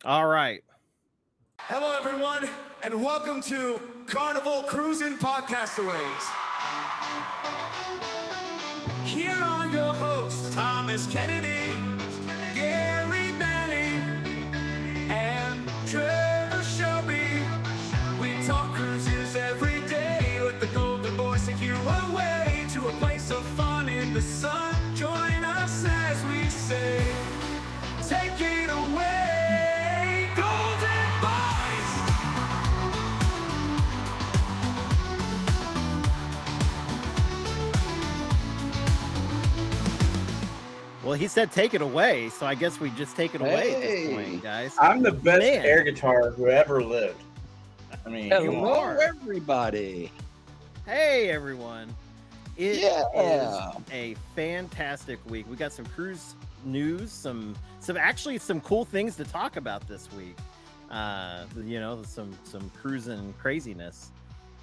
All right. Hello, everyone, and welcome to Carnival Cruising Podcastaways. Here are your hosts, Thomas Kennedy, Gary Manning, and Trevor Shelby. We talk cruises every day with the Golden Boys take you away to a place of fun in the sun. Join us as we say, take it away, Golden Boys! Well, he said take it away, so I guess we just take it away at this point, guys. I'm the best Man. air guitar who ever lived. I mean, you Hello, are. everybody. Hey, everyone. It is Yeah. a fantastic week. We got some cruise news, some cool things to talk about this week. Some cruising craziness.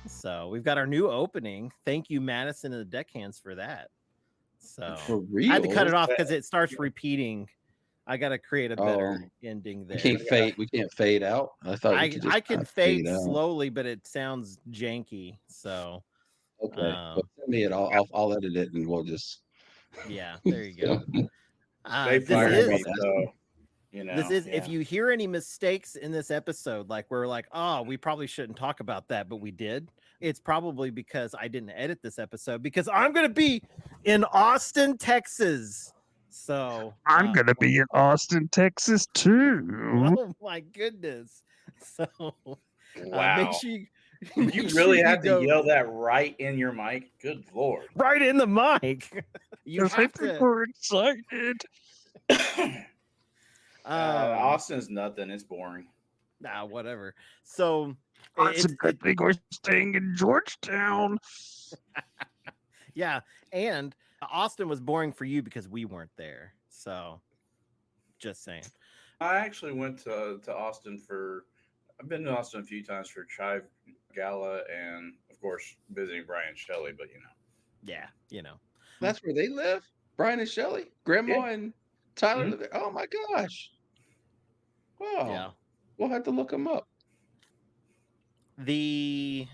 So we've got our new opening. Thank you, Madison and the Deckhands, for that. So For real? I had to cut it off because it starts repeating. I got to create a better ending there. We can't fade out. I thought we could just I can fade out. slowly, but it sounds janky. So Okay, but send me it. I'll edit it, and we'll just. Yeah, there you go. They fired me, so This is if you hear any mistakes in this episode, like we're like, oh, we probably shouldn't talk about that, but we did. It's probably because I didn't edit this episode because I'm gonna be in Austin, Texas. So I'm gonna be in Austin, Texas too. Oh my goodness! So wow, make sure you really have to yell that right in your mic. Good lord! Right in the mic. You have to. We're excited. Austin's nothing. It's boring. Nah, whatever. So it's a good thing we're staying in Georgetown. Yeah, and Austin was boring for you because we weren't there. So, just saying. I actually went to Austin I've been to Austin a few times for Chive Gala and, of course, visiting Brian Shelley, but Yeah, That's where they live? Brian and Shelley? Grandma and Tyler? Mm-hmm. Oh, my gosh. Wow. Yeah. We'll have to look them up. I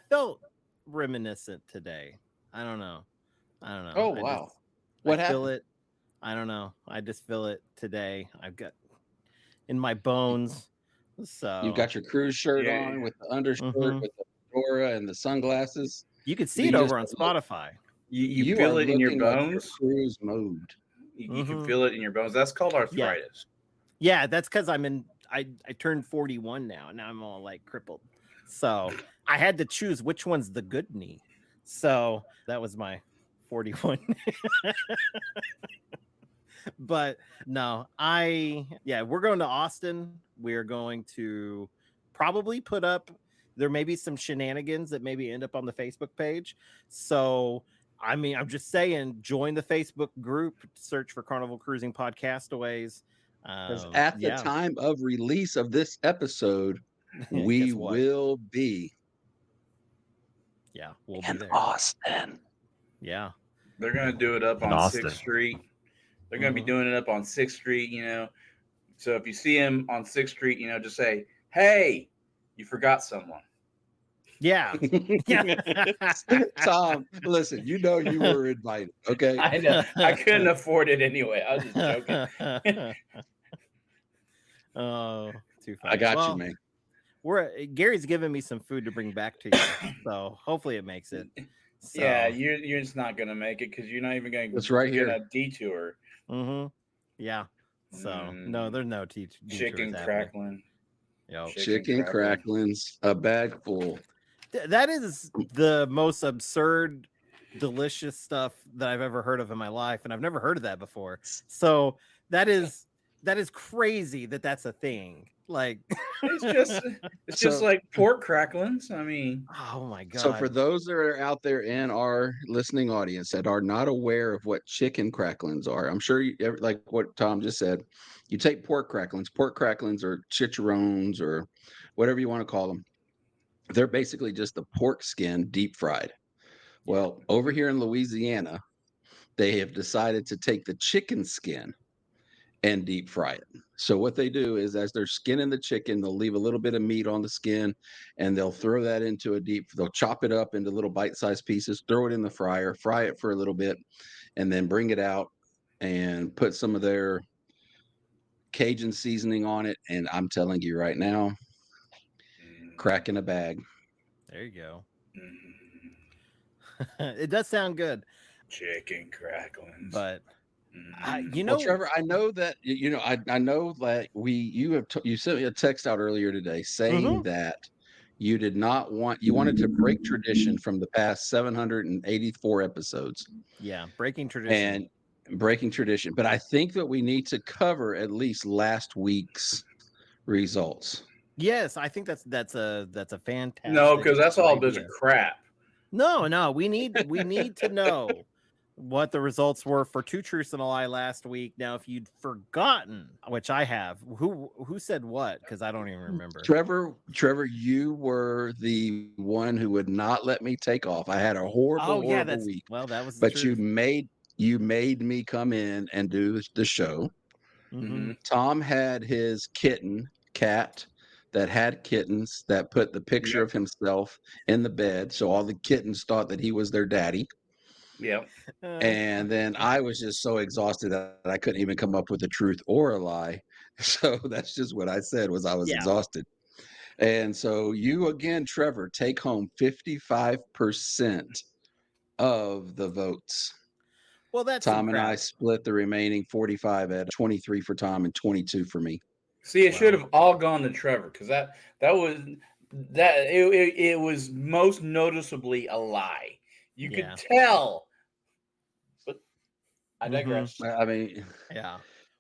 felt reminiscent today. I don't know. Oh, wow. What happened? Feel it. I don't know. I just feel it today. I've got in my bones. So you've got your cruise shirt on with the undershirt, with the fedora and the sunglasses. You can see it over on Spotify. You feel it in your bones. Like cruise mode. You can feel it in your bones. That's called arthritis. Yeah, that's because I turned 41 now. Now I'm all like crippled. So I had to choose which one's the good knee. So that was my 41. But no, we're going to Austin. We're going to probably put up, there may be some shenanigans that maybe end up on the Facebook page. So, I mean, I'm just saying, join the Facebook group, search for Carnival Cruising Podcastaways. Because at the time of release of this episode, we will be we'll in be there. Austin. Yeah. They're going to do it up on 6th Street. They're going to be doing it up on 6th Street, So if you see him on 6th Street, just say, hey, you forgot someone. Yeah. Tom, listen, you were invited, okay? I know. I couldn't afford it anyway. I was just joking. Oh, too funny. I got you, man. Gary's giving me some food to bring back to you, so hopefully it makes it. So. Yeah, you're just not gonna make it because you're not even going to. It's right here. A detour. Mm-hmm. Yeah. So no, there's no chicken crackling. Chicken cracklings, a bag full. That is the most absurd, delicious stuff that I've ever heard of in my life, and I've never heard of that before. So that is crazy that that's a thing. Like it's just like pork cracklings. I mean, oh my god. So for those that are out there in our listening audience that are not aware of what chicken cracklings are, I'm sure like what Tom just said, you take pork cracklings or chicharrones or whatever you want to call them. They're basically just the pork skin deep fried. Well, over here in Louisiana, they have decided to take the chicken skin and deep fry it. So what they do is, as they're skinning the chicken, they'll leave a little bit of meat on the skin, and they'll throw that into they'll chop it up into little bite-sized pieces, throw it in the fryer, fry it for a little bit, and then bring it out and put some of their Cajun seasoning on it. And I'm telling you right now, crack in a bag. There you go. Mm. It does sound good. Chicken cracklings. But Mhm. Well, Trevor, I know that I know that you sent me a text out earlier today saying that you wanted to break tradition from the past 784 episodes. Yeah, breaking tradition. And breaking tradition. But I think that we need to cover at least last week's results. Yes, I think that's a fantastic. No, because that's all a bunch idea. of crap. No, we need to know what the results were for Two Truths and a Lie last week. Now, if you'd forgotten, which I have, who said what? Because I don't even remember. Trevor, you were the one who would not let me take off. I had a horrible week. Well, that was. But you made me come in and do the show. Mm-hmm. Tom had his cat that had kittens that put the picture of himself in the bed, so all the kittens thought that he was their daddy. Yep. And then I was just so exhausted that I couldn't even come up with a truth or a lie. So that's just what I said, was I was exhausted. And so you again, Trevor, take home 55% of the votes. Well, that's Tom and I split the remaining 45 at 23 for Tom and 22 for me. See, it should have all gone to Trevor, because it was most noticeably a lie. You could tell. But I digress. I mean, yeah.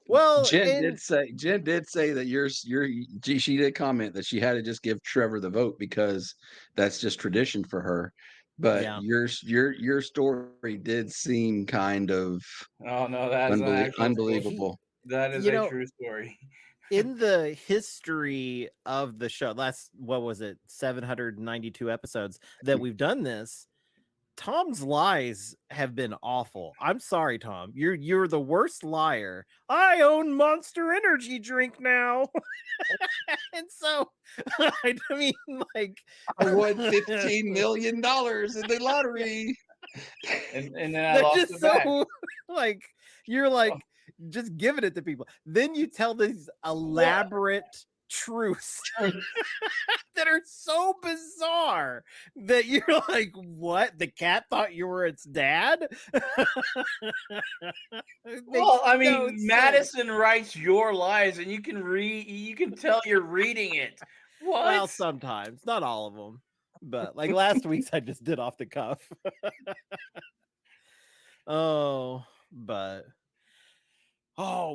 Well, Jen did say that she did comment that she had to just give Trevor the vote because that's just tradition for her. But your story did seem kind of unbelievable. That is a true story. In the history of the show, last 792 episodes that we've done this, Tom's lies have been awful. I'm sorry, Tom. You're the worst liar. I own Monster Energy drink now. And so I mean, like, I won $15 million in the lottery. And then I lost the bag. Like, you're like just giving it to people. Then you tell these elaborate truths that are so bizarre that you're like, what? The cat thought you were its dad? Well, I mean, Madison writes your lies, and you can tell you're reading it. What? Well, sometimes, not all of them, but like last week's I just did off the cuff.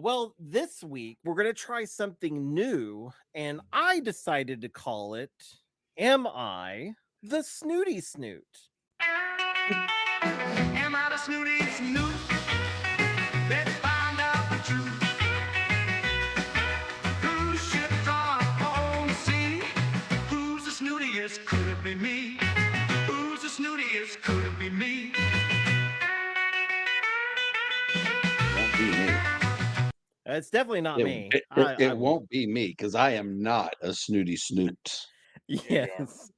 Well, this week we're going to try something new, and I decided to call it, Am I the Snooty Snoot? Am I the Snooty Snoot? Let's find out the truth. Who's shipped on home sea? Who's the snootiest? Could it be me? Who's the snootiest? Could it be me? Won't be me. It's definitely not me. It won't be me because I am not a snooty snoot. Yes.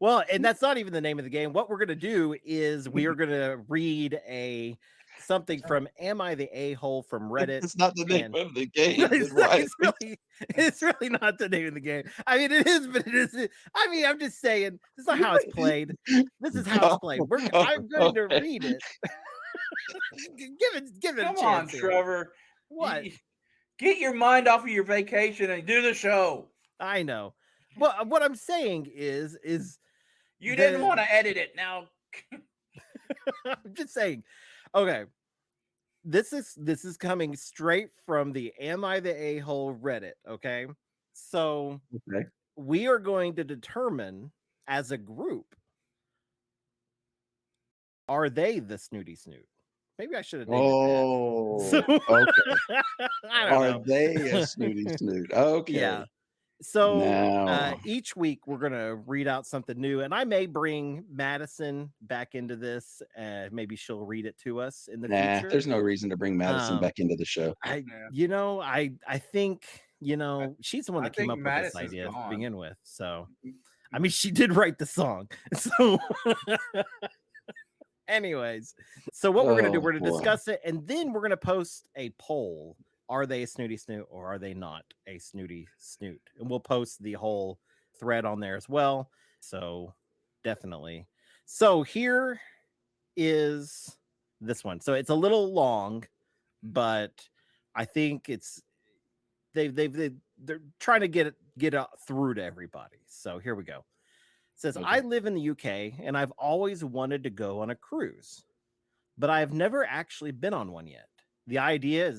Well, and that's not even the name of the game. What we're going to do is we are going to read something from Am I the A-hole from Reddit. It's not the name of the game. It's really not the name of the game. I mean, it is, but it isn't. I mean, I'm just saying, this is not how it's played. This is how it's played. I'm going to read it. Give it a chance. Come on, Trevor. What? Get your mind off of your vacation and do the show. I know. Well, what I'm saying is you didn't want to edit it. Now I'm just saying. Okay. This is coming straight from the Am I the A-hole Reddit, okay? So we are going to determine as a group, are they the Snooty Snoot? Maybe I should have named it that. Okay. Are they a snooty snoot? Okay. Yeah. So Now, each week we're gonna read out something new, and I may bring Madison back into this. Maybe she'll read it to us in the future. there's no reason to bring Madison Um, back into the show. I think she's the one I that came think up with this Madison's idea to gone. begin with. So, I mean, she did write the song. So, anyways, so what we're gonna do? Oh, We're gonna boy. discuss it, and then we're gonna post a poll. Are they a snooty snoot or are they not a snooty snoot? And we'll post the whole thread on there as well. So definitely. So here is this one. So it's a little long, but I think they're trying to get it through to everybody. So here we go. It says, Okay. I live in the UK and I've always wanted to go on a cruise, but I've never actually been on one yet. The idea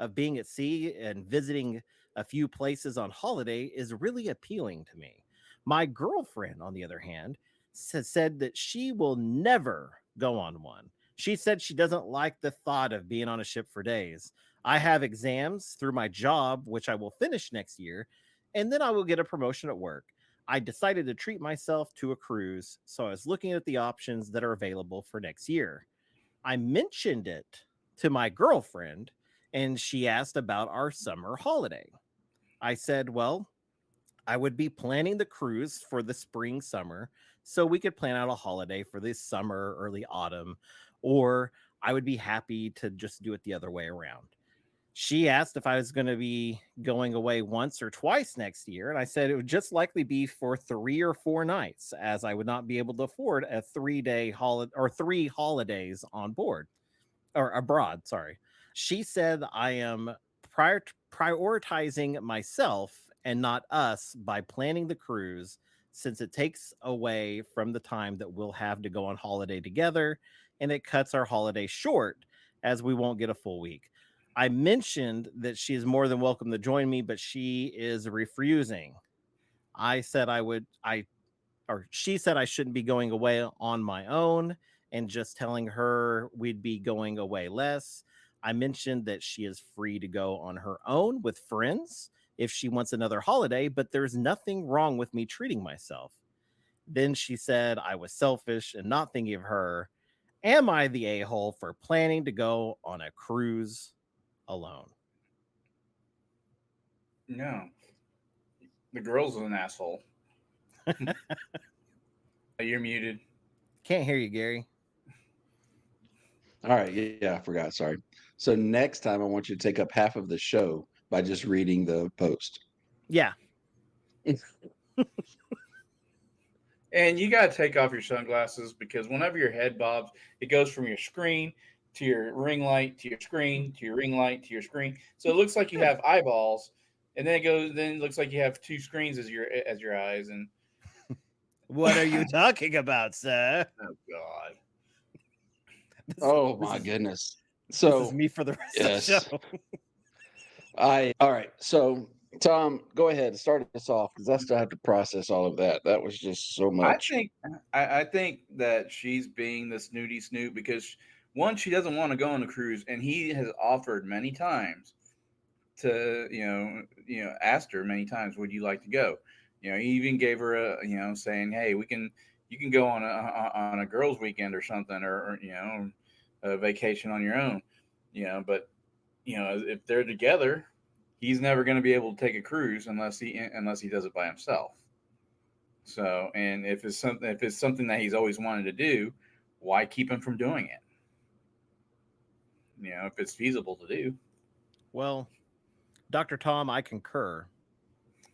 of being at sea and visiting a few places on holiday is really appealing to me. My girlfriend, on the other hand, said that she will never go on one. She said she doesn't like the thought of being on a ship for days. I have exams through my job, which I will finish next year, and then I will get a promotion at work. I decided to treat myself to a cruise, so I was looking at the options that are available for next year. I mentioned it to my girlfriend, and she asked about our summer holiday. I said, well, I would be planning the cruise for the spring, summer, so we could plan out a holiday for this summer, early autumn, or I would be happy to just do it the other way around. She asked if I was going to be going away once or twice next year, and I said it would just likely be for 3 or 4 nights, as I would not be able to afford a 3-day holiday or 3 holidays on board or abroad. Sorry. She said I am prioritizing myself and not us by planning the cruise, since it takes away from the time that we'll have to go on holiday together, and it cuts our holiday short as we won't get a full week. I mentioned that she is more than welcome to join me, but she is refusing. I said she said I shouldn't be going away on my own, and just telling her we'd be going away less. I mentioned that she is free to go on her own with friends if she wants another holiday, but there's nothing wrong with me treating myself. Then she said I was selfish and not thinking of her. Am I the a-hole for planning to go on a cruise alone? No, the girl's an asshole. You're muted. Can't hear you, Gary. All right. Yeah, I forgot. Sorry. So next time I want you to take up half of the show by just reading the post. Yeah. And you got to take off your sunglasses, because whenever your head bobs, it goes from your screen to your ring light to your screen to your ring light to your screen. So it looks like you have eyeballs, and then it looks like you have 2 screens as your eyes. And What are you talking about, sir? oh god. Oh my goodness. This So is me for the rest yes. of the show. All right. So Tom, go ahead and start us off, because I still have to process all of that. That was just so much. I think that she's being the snooty snoot because, one, she doesn't want to go on a cruise, and he has offered many times to asked her many times, would you like to go? He even gave her a saying, hey, you can go on a girls' weekend or something, or a vacation on your own. But if they're together, he's never going to be able to take a cruise unless he does it by himself. So, and if it's something that he's always wanted to do, why keep him from doing it? If it's feasible to do. Well, Dr. Tom, I concur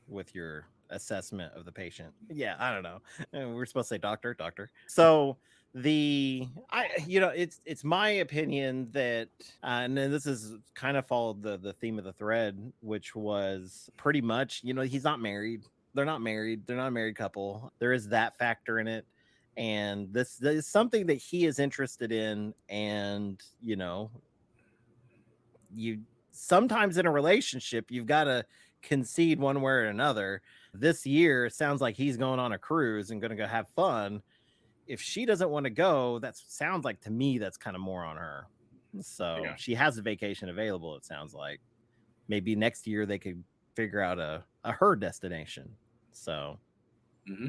with your assessment of the patient. Yeah, I don't know. We're supposed to say doctor. So it's my opinion that, and then this is kind of followed the theme of the thread, which was pretty much, he's not married. They're not married. They're not a married couple. There is that factor in it. And this is something that he is interested in. And, you sometimes in a relationship, you've got to concede one way or another. This year, it sounds like he's going on a cruise and going to go have fun. If she doesn't want to go, that sounds like, to me, that's kind of more on her. So she has a vacation available. It sounds like maybe next year they could figure out a her destination. So Hmm.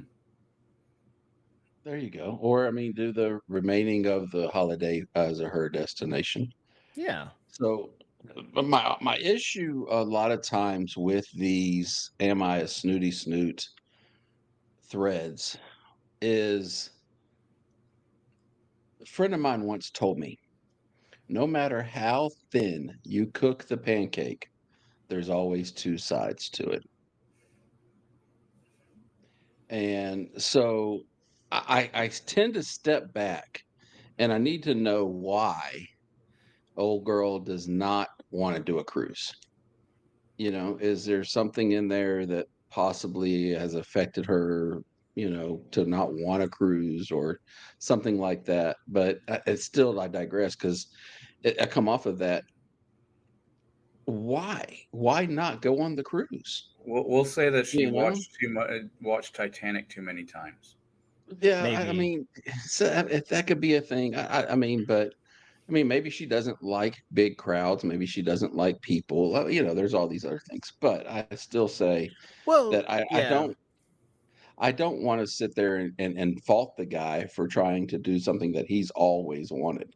There you go. Or I mean, do the remaining of the holiday as a her destination. yeah. So, but my issue a lot of times with these "Am I a Snooty Snoot" threads is a friend of mine once told me, no matter how thin you cook the pancake, there's always two sides to it. And so I tend to step back and I need to know why old girl does not want to do a cruise. Is there something in there that possibly has affected her, to not want to cruise or something like that? But it's still, I digress because I come off of that. Why not go on the cruise? We'll say that she You know? watched too much, watched Titanic too many times. Yeah, I Maybe. mean, so if that could be a thing, I mean, but I mean, maybe she doesn't like big crowds. Maybe she doesn't like people. There's all these other things. But I still say Well, that I, I yeah. don't I don't want to sit there and fault the guy for trying to do something that he's always wanted.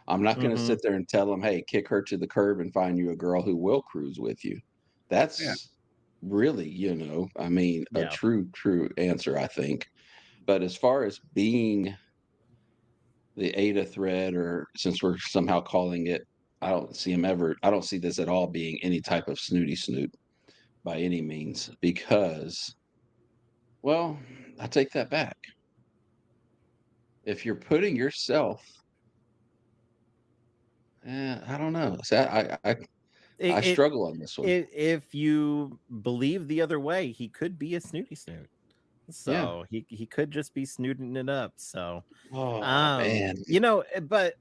I'm not going to Mm-hmm. sit there and tell him, hey, kick her to the curb and find you a girl who will cruise with you. Yeah. That's really, I mean, a Yeah. true answer, I think. But as far as being the Ada thread, or since we're somehow calling it, I don't see this at all being any type of snooty snoot by any means, because, well, I take that back. If you're putting yourself, I don't know. So I It, struggle on this one. if you believe the other way, he could be a snooty snoot. Yeah. So he could just be snooting it up. So Oh man. but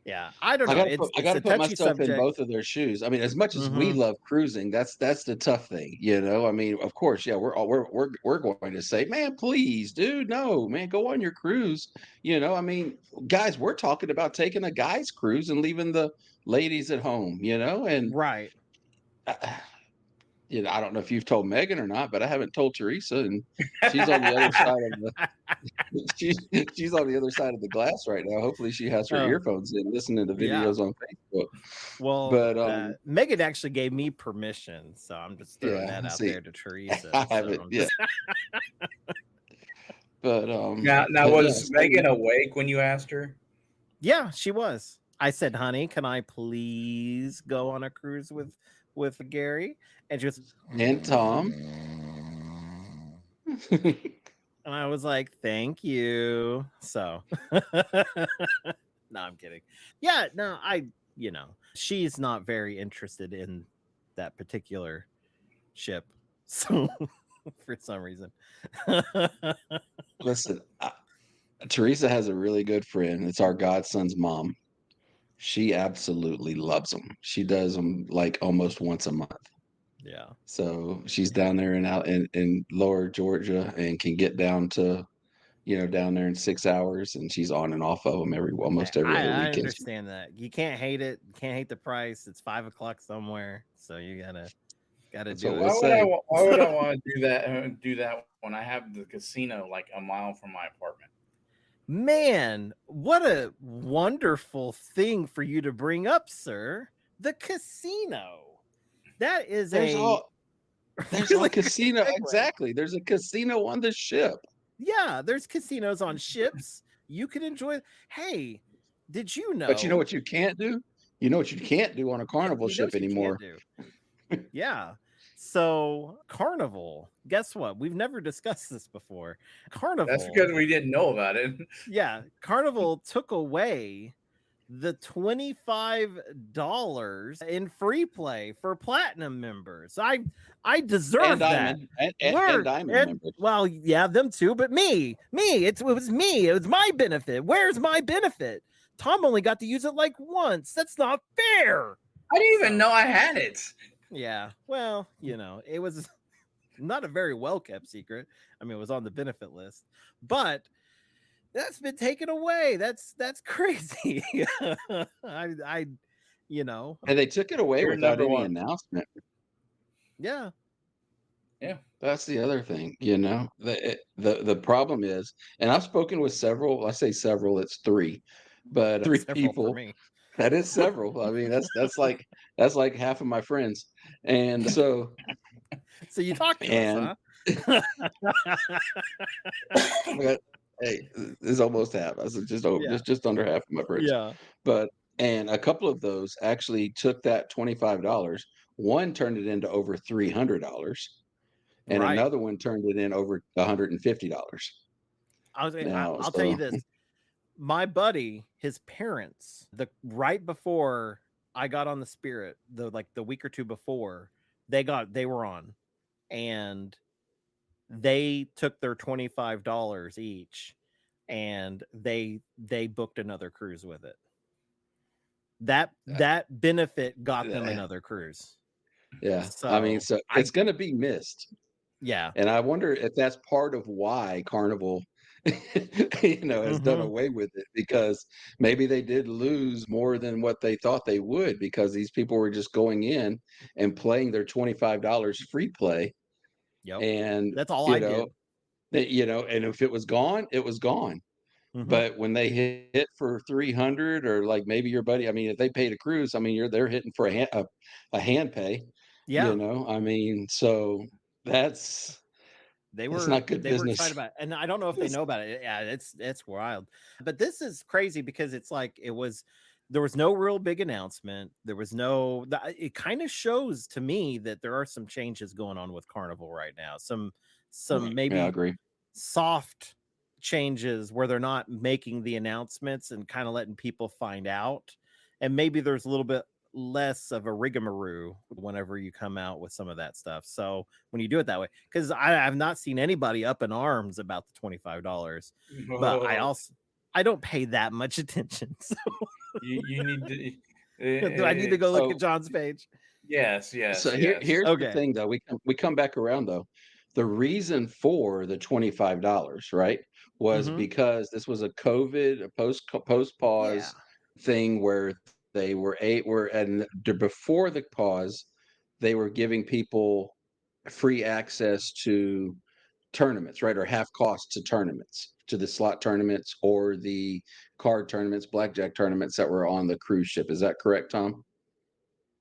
yeah, I don't I know. gotta It's a put touchy myself in subject. both of their shoes. I mean, as much as we Mm-hmm. love cruising, that's the tough thing, I mean, of course, yeah, we're going to say, man, please, dude, no, man, go on your cruise. I mean, guys, we're talking about taking a guy's cruise and leaving the ladies at home, and Right. uh, I don't know if you've told Megan or not, but I haven't told Teresa, and she's on the other side of the she's on the other side of the glass right now. Hopefully, she has her Oh, earphones in, listening to yeah. videos on Facebook. Well, But Megan actually gave me permission, so I'm just throwing yeah, that out see, there to Teresa. I So haven't I'm yet, just but Now, but yeah, was Megan awake when you asked her? yeah, she was. I said, "Honey, can I please go on a cruise with Gary?" And she was, and Tom. and I was like, "Thank you." So, no, I'm kidding. Yeah, no, she's not very interested in that particular ship. So, for some reason. Listen, Teresa has a really good friend. It's our godson's mom. She absolutely loves them. She does them like almost once a month. Yeah. So she's down there in lower Georgia and can get down to, down there in 6 hours, and she's on and off of them almost every other I weekend. understand that. You can't hate it. You can't hate the price. It's 5 o'clock somewhere, so you gotta That's what do we'll it. say. Why would I want to do that? Do that when I have the casino like a mile from my apartment? Man, what a wonderful thing for you to bring up, sir. The casino. That is There's a all there's a really good casino. segue. Exactly. There's a casino on the ship. Yeah, there's casinos on ships. You can enjoy. Hey, did you But you know know? what you can't do? You know what you can't do on a Carnival You know ship what you can't anymore? do. Yeah. So, Carnival, guess what? We've never discussed this before. That's Carnival, because we didn't know about it. yeah, Carnival took away the $25 in free play for platinum members. I deserve And that. diamond and diamond members. Well, yeah, them too, but it was me. It was my benefit. Where's my benefit? Tom only got to use it like once. That's not fair. I didn't even know I had it. Yeah. Well, it was not a very well kept secret. I mean, it was on the benefit list, but that's been taken away. That's crazy. I And they took it away You're without number any one. announcement. yeah. Yeah. That's the other thing, you know. The problem is, and I've spoken with several. I say several, it's three, but three Several for people. me. That is several. I mean, that's like half of my friends, and so So you talk to us, and huh? but, hey, it's almost half. I said Yeah. just under half of my friends, Yeah. but and a couple of those actually took that $25. One turned it into over $300, and Right. another one turned it in over $150. Now, I'll tell you so this. My buddy, his parents, the right before I got on the Spirit, the week or two before, they were on, and they took their $25 each, and they booked another cruise with it. That benefit got them uh, another cruise. yeah, I mean, So so I it's going to be missed, yeah. and I wonder if that's part of why Carnival, has done Hmm. away with it, because maybe they did lose more than what they thought they would, because these people were just going in and playing their $25 free play, Yep. and That's all I did. and if it was gone, it was gone. Hmm. But when they hit for 300, or like maybe your buddy, I mean, if they paid a cruise, I mean, they're hitting for a hand pay, Yeah. I mean, so that's that's not good They were excited business. about it. And I don't know if they know about it. Yeah, it's wild. But this is crazy because it's like there was no real big announcement. There was no it kind of shows to me that there are some changes going on with Carnival right now. Some Right. Yeah, I maybe agree. soft changes where they're not making the announcements and kind of letting people find out. And maybe there's a little bit less of a rigmarole whenever you come out with some of that stuff. So when you do it that way, because I've not seen anybody up in arms about the $25, but Oh, I don't pay that much attention. So you need to. do I need to go look at So John's page? Yes, so yes, yes. here's the Okay. thing, though. We come back around, though. The reason for the $25, right, was Hmm. because this was a COVID, a post Yeah. pause thing, where they were and before the pause, they were giving people free access to tournaments, right, or half cost to tournaments, to the slot tournaments or the card tournaments, blackjack tournaments that were on the cruise ship. Is that correct, Tom?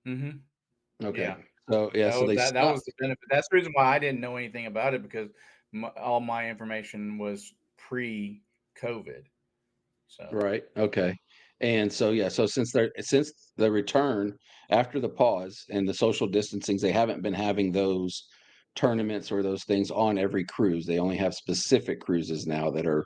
Mhm. Okay. Yeah. So yeah, so they That was stopped. the benefit. That's the reason why I didn't know anything about it, because all my information was pre-COVID. So, Right. Okay. And so yeah, so since the return after the pause and the social distancings, they haven't been having those tournaments or those things on every cruise. They only have specific cruises now that are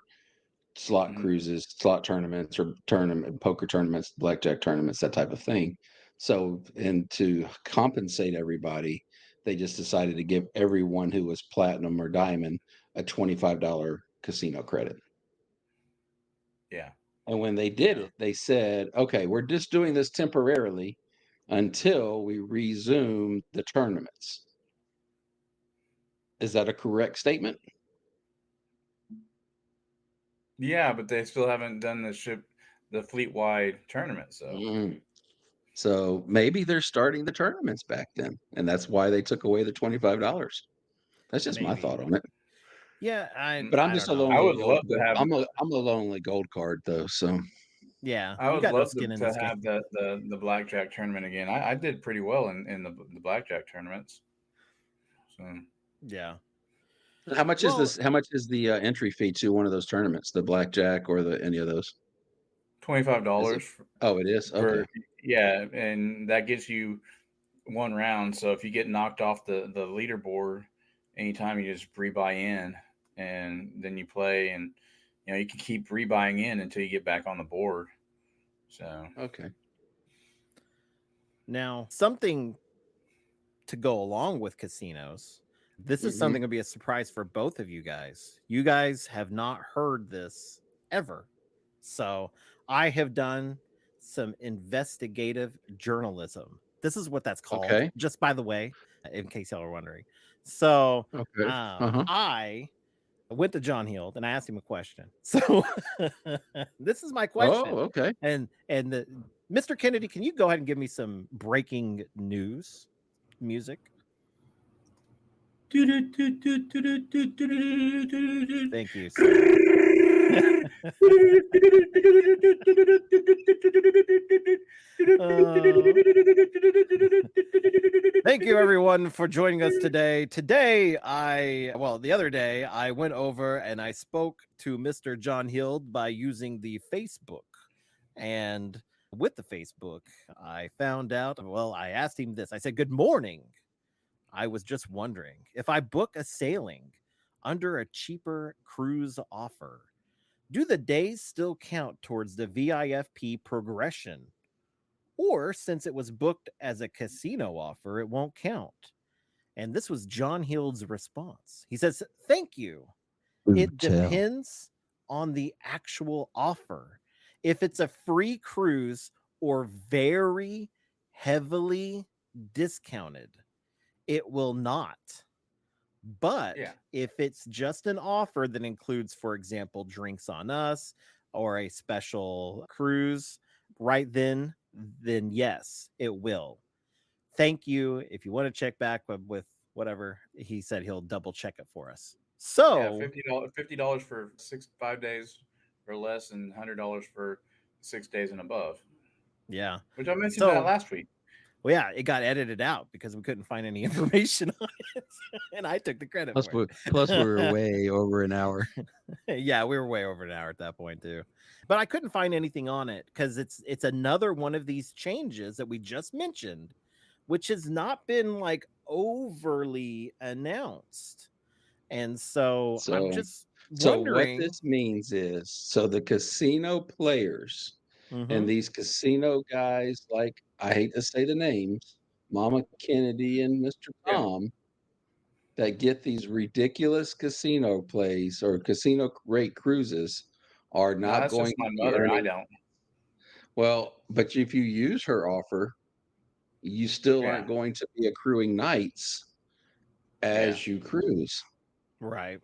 slot mhm, cruises, slot tournaments, or tournament poker tournaments, blackjack tournaments, that type of thing. So, and to compensate everybody, they just decided to give everyone who was platinum or diamond a $25 casino credit. yeah. And when they did Yeah. it, they said, okay, we're just doing this temporarily until we resume the tournaments. Is that a correct statement? Yeah, but they still haven't done the fleet-wide tournament, so Mm. So maybe they're starting the tournaments back then, and that's why they took away the $25. That's just my thought Maybe. on it. Yeah, mm, But I'm I just don't a know. I lonely would love to have I'm a lonely gold card, though. So Yeah, I you would got no love skin in to this game. have the blackjack tournament again. I did pretty well in the blackjack tournaments. So Yeah. how much is Well, this? How much is the entry fee to one of those tournaments, the blackjack or the any of those? $25 Is it? Oh, it is. Okay. for, yeah, and that gets you one round. So if you get knocked off the leaderboard anytime, you just rebuy in, and then you play, and you can keep rebuying in until you get back on the board. So Okay. now something to go along with casinos. This is Hmm. something to be a surprise for both of you guys. You guys have not heard this ever. So I have done some investigative journalism. This is what that's called, Okay. just by the way, in case y'all are wondering. So Okay. Uh-huh. I went to John Hield and I asked him a question. So this is my Oh, question. okay. And Mr. Kennedy, can you go ahead and give me some breaking news music? Thank you, sir. Uh, Thank you, everyone, for joining us today. The other day, I went over and I spoke to Mr. John Hild by using the Facebook. And with the Facebook, I found out, I asked him this. I said, "Good morning. I was just wondering if I book a sailing under a cheaper cruise offer, do the days still count towards the VIFP progression? Or since it was booked as a casino offer, it won't count?" And this was John Hild's response. He says, "Thank you. It depends on the actual offer. If it's a free cruise or very heavily discounted, it will not. But Yeah. if it's just an offer that includes, for example, drinks on us or a special cruise, right then yes, it will. Thank you. If you want to check back with whatever he said, he'll double check it for us." Yeah, So, $50 for 5 days or less, and $100 for 6 days and above. yeah. Which I mentioned So, that last week. Well, yeah, it got edited out because we couldn't find any information on it, and I took the credit for it. Plus, we were way over an hour. Yeah, we were way over an hour at that point too. But I couldn't find anything on it because it's another one of these changes that we just mentioned, which has not been like overly announced. And so I'm just So what wondering. this means is, so the casino players and Mhm. these casino guys, like, I hate to say the names, Mama Kennedy and Mr. Yeah. Tom, that get these ridiculous casino plays or casino rate cruises are No, not that's going just my to be mother. I earning. don't. Well, but if you use her offer, you still Yeah. aren't going to be accruing nights as you cruise. Right.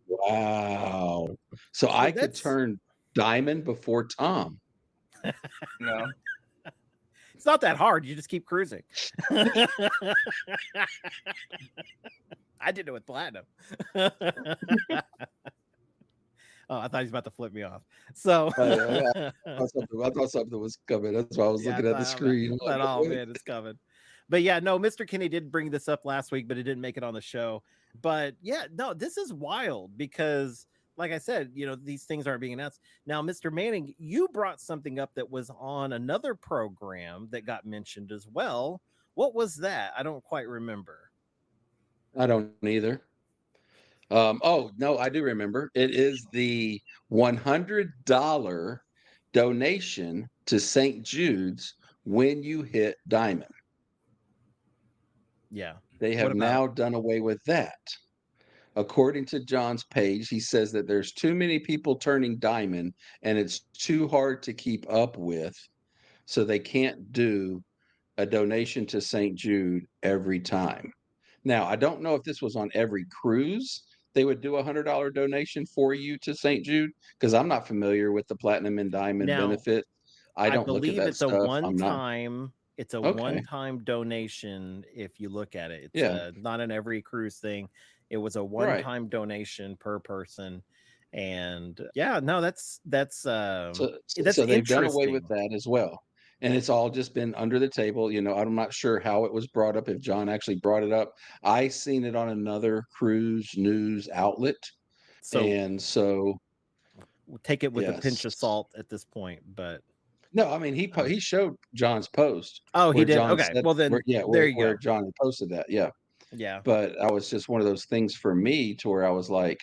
Wow. So I could turn diamond before Tom. No. It's not that hard. You just keep cruising. I did it with platinum. Oh, I thought he was about to flip me off. So I thought something was coming. That's why I was looking at the screen. But oh man, it's coming. But yeah, no, Mr. Kinney did bring this up last week, but it didn't make it on the show. But yeah, no, this is wild because, like I said, these things aren't being announced. Now, Mr. Manning, you brought something up that was on another program that got mentioned as well. What was that? I don't quite remember. I don't either. Oh no, I do remember. It is the $100 donation to St. Jude's when you hit diamond. Yeah. They have now done away with that. According to John's page, he says that there's too many people turning diamond and it's too hard to keep up with. So they can't do a donation to St. Jude every time. Now, I don't know if this was on every cruise. They would do a $100 donation for you to St. Jude because I'm not familiar with the platinum and diamond benefit. I don't look at that it's stuff. a one-time. It's a Okay. one-time donation. If you look at it, Yeah. Not an every cruise thing. It was a one-time donation per person, and yeah, no, that's So they've done away with that as well. And it's all just been under the table. I'm not sure how it was brought up, if John actually brought it up. I seen it on another cruise news outlet. And so take it with a pinch of salt at this point, but no, I mean he showed John's post. Oh, he did. John Okay, well then, there you where go. John had posted that. Yeah. Yeah. But I was just one of those things for me to where I was like,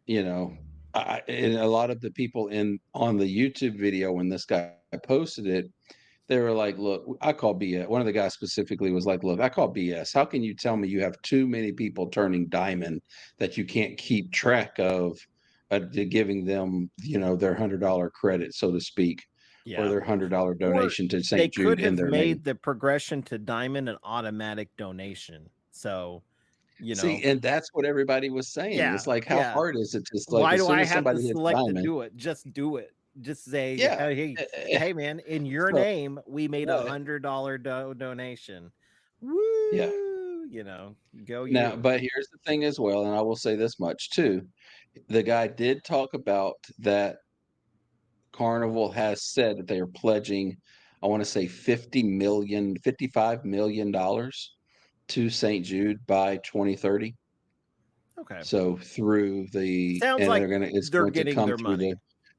and a lot of the people on the YouTube video when this guy posted it, they were like, "Look, I call BS." One of the guys specifically was like, "Look, I call BS. How can you tell me you have too many people turning diamond that you can't keep track of, giving them, their $100 credit, so to speak, or their $100 donation to St. Jude in their name?" They could have made the progression to diamond an automatic donation. So, See, and that's what everybody was saying. Yeah, It's like, how hard is it? Just like, why as do soon I as have to somebody hits select to diamond, do it? Just do it. Just say, Yeah. hey man, in your So- name, we made Yeah. $100 donation. Woo! Yeah. go Now, you. but here's the thing as well, and I will say this much too. The guy did talk about that Carnival has said that they are pledging, I want to say $55 million to St. Jude by 2030. Okay. So Sounds like it's they're going to getting come their through the money.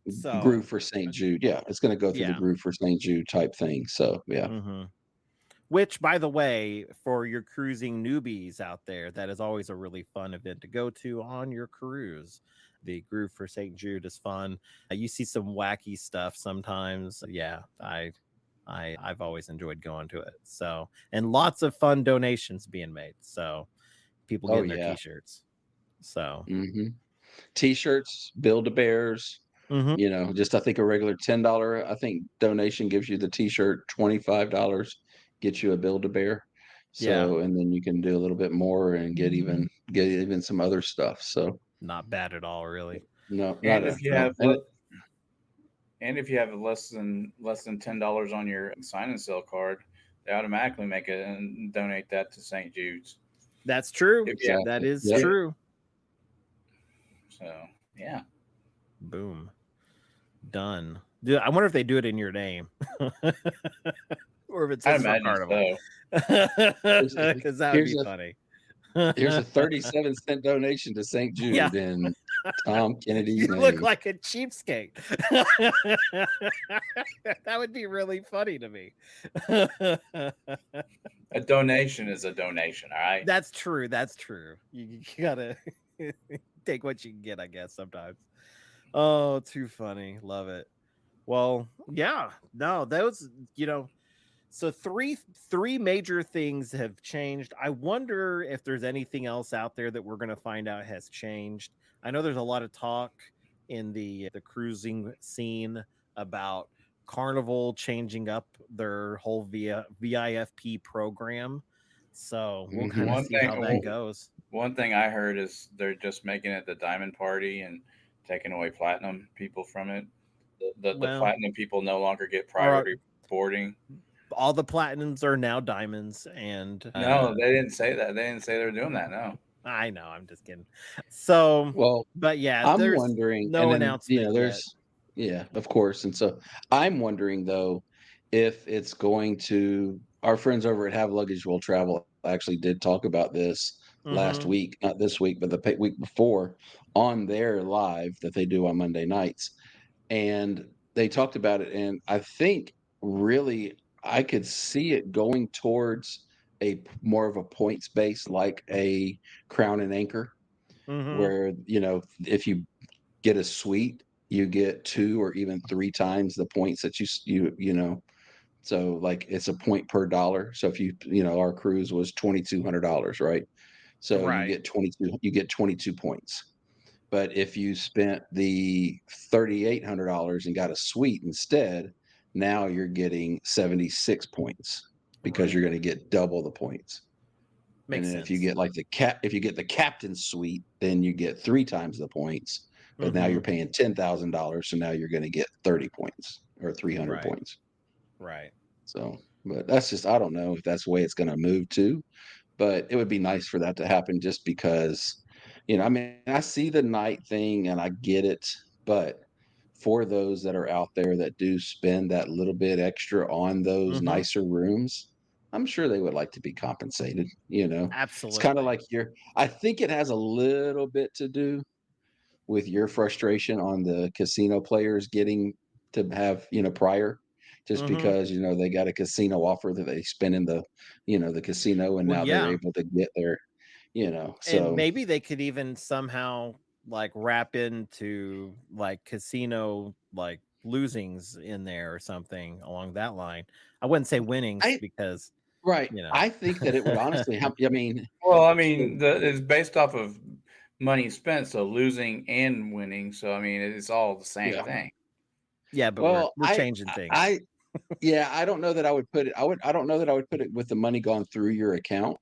So, Groove for St. Jude. Yeah, it's going to go through the yeah. Groove for St. Jude type thing. So yeah. Mm-hmm. Which, by the way, for your cruising newbies out there, that is always a really fun event to go to on your cruise. The Groove for St. Jude is fun. You see some wacky stuff sometimes. Yeah, I've always enjoyed going to it. So, and lots of fun donations being made. So, people Oh getting their yeah. T-shirts. So, T-shirts, Build-A-Bears. mhm. Just I think a regular $10 donation gives you the T-shirt. $25 gets you a Build-A-Bear. Yeah, So and then you can do a little bit more and get even some other stuff. So not bad at all, really. no, not And a if you no. have less than $10 on your sign and sell card, they automatically make it and donate that to St. Jude's. That's true. If you have, That Exactly. is Yep. true. so yeah, Boom. Done. Dude, I wonder if they do it in your name. Or if it I says for imagine Carnival. so. Because that would Here's be a funny. here's a 37-cent donation to St. Yeah. Jude in Tom Kennedy's You look name. like a cheapskate. That would be really funny to me. A donation is a donation. All right. That's true. That's true. You gotta take what you can get, I guess, sometimes. Oh, too funny. Love it. Well, yeah. No, those, so three major things have changed. I wonder if there's anything else out there that we're going to find out has changed. I know there's a lot of talk in the cruising scene about Carnival changing up their whole VIFP program. So we'll kind of One see how that thing, goes. one thing I heard is they're just making it the diamond party and taking away platinum people from it. The Well, platinum people no longer get or priority boarding. all the platinums are now diamonds, and No, they didn't say that. They didn't say they were doing that. No. I know, I'm just kidding. So, Well, but yeah, I'm there's wondering, and no then announcement yet. yeah, of course. And so I'm wondering though, if it's going to, our friends over at Have Luggage Will Travel actually did talk about this last Mm-hmm. week, not this week, but the week before on their live that they do on Monday nights. And they talked about it. And I think really I could see it going towards more of a points base, like a Crown and Anchor, Mm-hmm. where if you get a suite, you get 2 or even 3 times the points that so like it's a point per dollar. So if our cruise was $2,200, right? So Right. you get 22 points. But if you spent the $3,800 and got a suite instead, now you're getting 76 points because Right. you're going to get double the points. And Makes then if you sense. get if you get the captain's suite, then you get 3 times the points. But now Mm-hmm. you're paying $10,000, so now you're going to get 30 points or 300 Right. points. Right. So, but that's just, I don't know if that's the way it's going to move to, but it would be nice for that to happen just because, I mean, I see the night thing and I get it, but for those that are out there that do spend that little bit extra on those Mm-hmm. nicer rooms, I'm sure they would like to be compensated. It's kind of Absolutely. like I think it has a little bit to do with your frustration on the casino players getting to have, prior, just Mm-hmm. because, they got a casino offer that they spend in the casino and Well, now they're yeah. able to get their, And so maybe they could even somehow like wrap into like casino like losings in there or something along that line. I wouldn't say winnings I because, right. you know. I think that it would honestly have, I mean, Well, I so mean, it's based off of money spent, so losing and winning. So I mean, it's all the same yeah. thing. Yeah, but we're Well, we're changing things. yeah, I don't know that I would put it. I don't know that I would put it with the money gone through your account.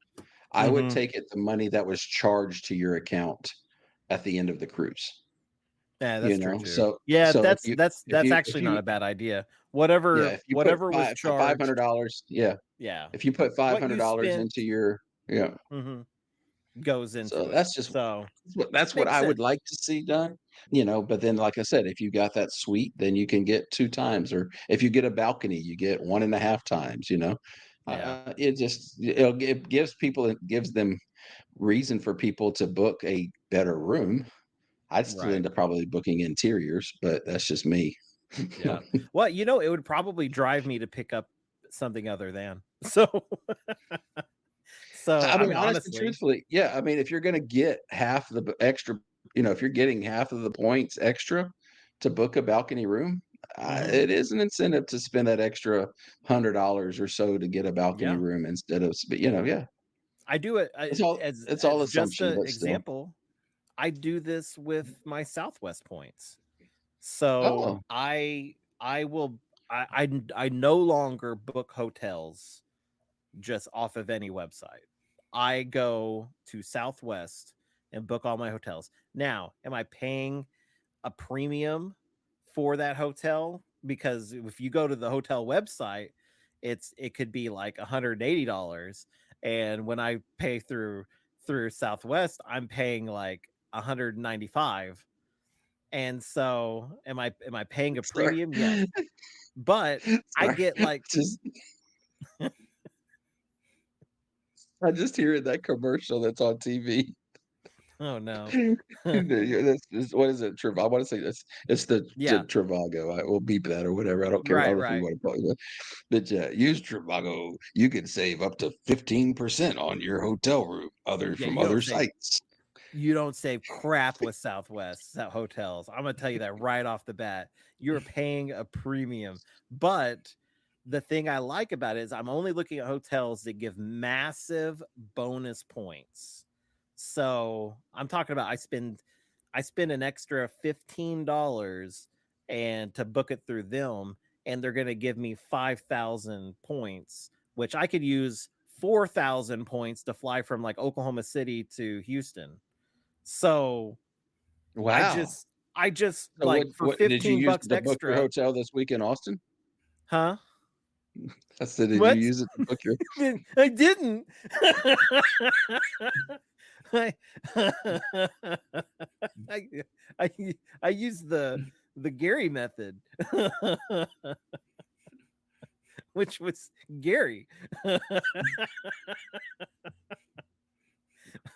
I would Mm-hmm. take it the money that was charged to your account at the end of the cruise. Yeah, that's true too. So Yeah, if that's you that's if that's you if actually not you a bad idea. yeah, Whatever if you put whatever was five hundred charged, dollars, yeah, yeah. if you put five What hundred you dollars spent, into your Yeah. goes into So it. that's just So that's what makes I would sense. like to see done, but then like I said, if you got that suite, then you can get 2 times, or if you get a balcony, you get 1.5 times. Yeah. It gives them reason for people to book a better room. I'd still Right. end up probably booking interiors, but that's just me. Yeah. Well, it would probably drive me to pick up something other than. So I I mean, mean, honestly, honestly. truthfully, yeah. I mean, if you're going to get half the extra, if you're getting half of the points extra to book a balcony room, Mhm. it is an incentive to spend that extra $100 or so to get a balcony Yeah. room instead of, yeah. I do it It's all as just assumption, an but still. example. I do this with my Southwest points. So Oh, I no longer book hotels just off of any website. I go to Southwest and book all my hotels. Now, am I paying a premium for that hotel? Because if you go to the hotel website, it could be like $180, and when I pay through Southwest, I'm paying like 195. And so am I paying a sorry, premium? Yes. But I sorry. get like Just I just hear that commercial that's on TV. oh no. What is it? I want to say it's the Yeah. Trivago. I will beep that or whatever. I don't care. I Right, don't know if we right. want to call it. But yeah, use Trivago. You can save up to 15% on your hotel room, other Yeah, from other sites. you don't save crap with Southwest hotels. I'm gonna tell you that right off the bat. You're paying a premium. But the thing I like about it is I'm only looking at hotels that give massive bonus points. So I'm talking about I spend an extra $15 and to book it through them, and they're gonna give me 5,000 points, which I could use 4,000 points to fly from like Oklahoma City to Houston. So I Wow. just I just So like for what did you 15 use bucks to book your extra, hotel this week in Austin? huh? I said, did you What? use it to book your? I didn't. I, I I I used the Gary method, which was Gary. I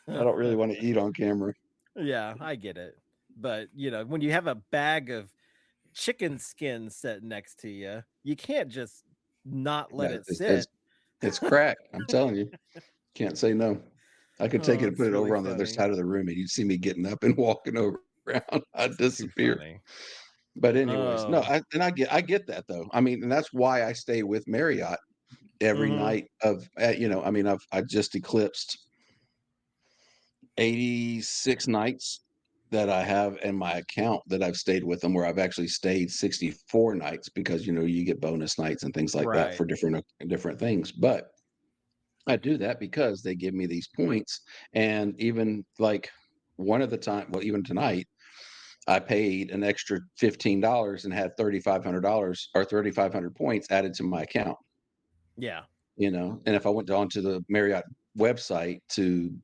don't really want to eat on camera. Yeah, I get it. But, when you have a bag of chicken skin set next to you, you can't just not let Yeah, it it's, sit. it's it's crack. I'm telling you, can't say no. I could take Oh, it and put it's it really over on the other funny. side of the room, and you'd see me getting up and walking over around. I'd It's too disappear. funny. But anyways, no, Oh. I get that though. I mean, and that's why I stay with Marriott every Mhm. night of I mean, I just eclipsed 86 nights that I have in my account that I've stayed with them, where I've actually stayed 64 nights because you get bonus nights and things like that Right. for different things. But I do that because they give me these points. And even like one of the time, well, even tonight, I paid an extra $15 and had $3,500 or 3,500 points added to my account. Yeah. And if I went onto the Marriott website to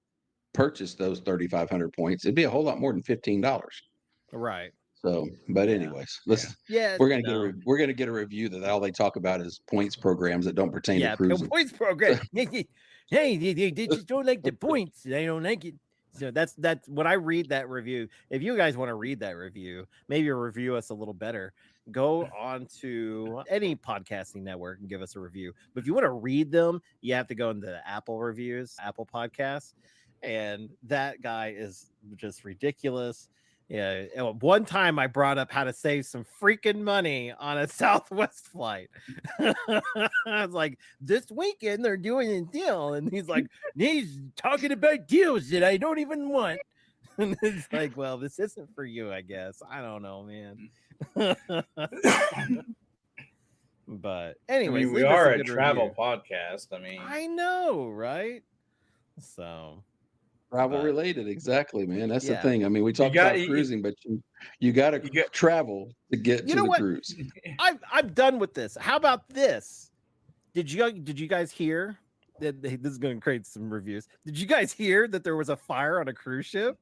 purchase those 3,500 points, it'd be a whole lot more than $15. Right. So, but Yeah. anyways, Yeah. Yeah, no. we're gonna get a review that all they talk about is points programs that don't pertain to Yeah, cruising. points program. Hey, they just don't like the points. They don't like it. So that's when I read that review. If you guys want to read that review, maybe review us a little better. Go on to any podcasting network and give us a review. But if you want to read them, you have to go into the Apple reviews, Apple Podcasts, and that guy is just ridiculous. Yeah, one time I brought up how to save some freaking money on a Southwest flight. I was like, this weekend they're doing a deal, and he's talking about deals that I don't even want. And it's like, well, this isn't for you, I guess. I don't know, man. But I anyways, mean, we leave us a are a good travel review. podcast. I mean, I know, right? So, Travel but related, exactly, man. That's the yeah. thing. I mean, we you talk got about cruising, but you got to you got travel to get You to know the what? cruise. I'm done with this. How about this? Did you guys hear This is going to create some reviews. Did you guys hear that there was a fire on a cruise ship?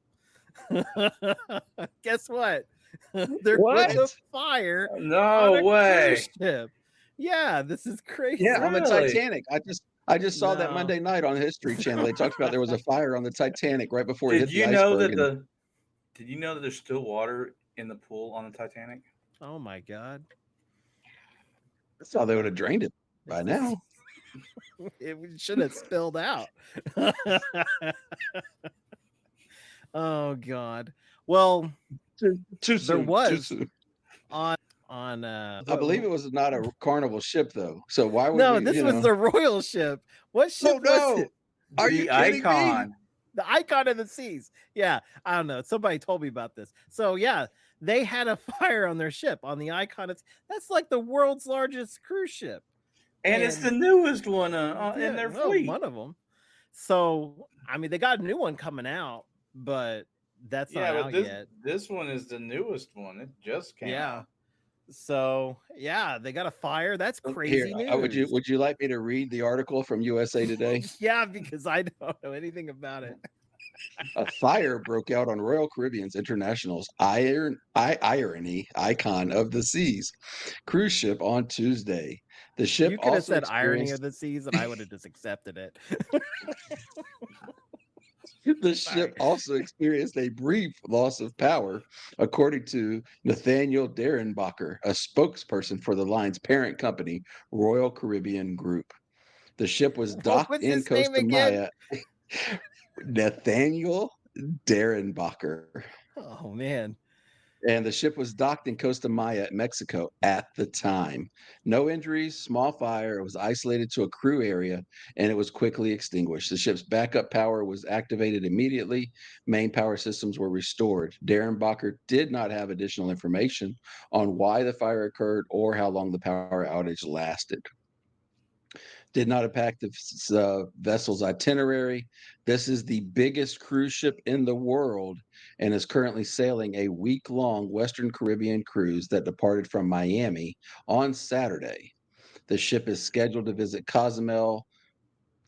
Guess what? There was a What? fire on No a way. cruise ship. Yeah, this is crazy. Yeah, on the Really? Titanic. I just saw that No. Monday night on History Channel. They talked about there was a fire on the Titanic right before it Did hit the you know iceberg. that Did you know that there's still water in the pool on the Titanic? Oh my God. I thought they would have drained it by now. It should have spilled out. Oh God. Well, Too there soon. Too was soon. on I believe it was not a Carnival ship though. So why would No, we? this was the royal ship. What ship Oh was no! it? Are you The kidding me? icon. The icon of the seas. Yeah, I don't know. Somebody told me about this. So yeah, they had a fire on their ship on the icon. That's like the world's largest cruise ship. And it's the newest one Yeah, in their well, fleet. one of them. So I mean, they got a new one coming out, but that's not out yet. This one is the newest one. It just came out. So yeah, they got a fire. That's crazy Here, news. would you like me to read the article from USA Today? Yeah, because I don't know anything about it. A fire broke out on Royal Caribbean's International's Irony Icon of the Seas cruise ship on Tuesday. The ship You could have also said irony experienced of the seas, and I would have just accepted it. the ship also experienced a brief loss of power, according to Nathaniel Derenbacher, a spokesperson for the line's parent company, Royal Caribbean Group. The ship was What docked was in his name Costa again? Maya. Nathaniel Derenbacher. Oh man. And the ship was docked in Costa Maya, Mexico at the time. No injuries, small fire. It was isolated to a crew area and it was quickly extinguished. The ship's backup power was activated immediately. Main power systems were restored. Darren Bacher did not have additional information on why the fire occurred or how long the power outage lasted. Did not impact the vessel's itinerary. This is the biggest cruise ship in the world and is currently sailing a week-long Western Caribbean cruise that departed from Miami on Saturday. The ship is scheduled to visit Cozumel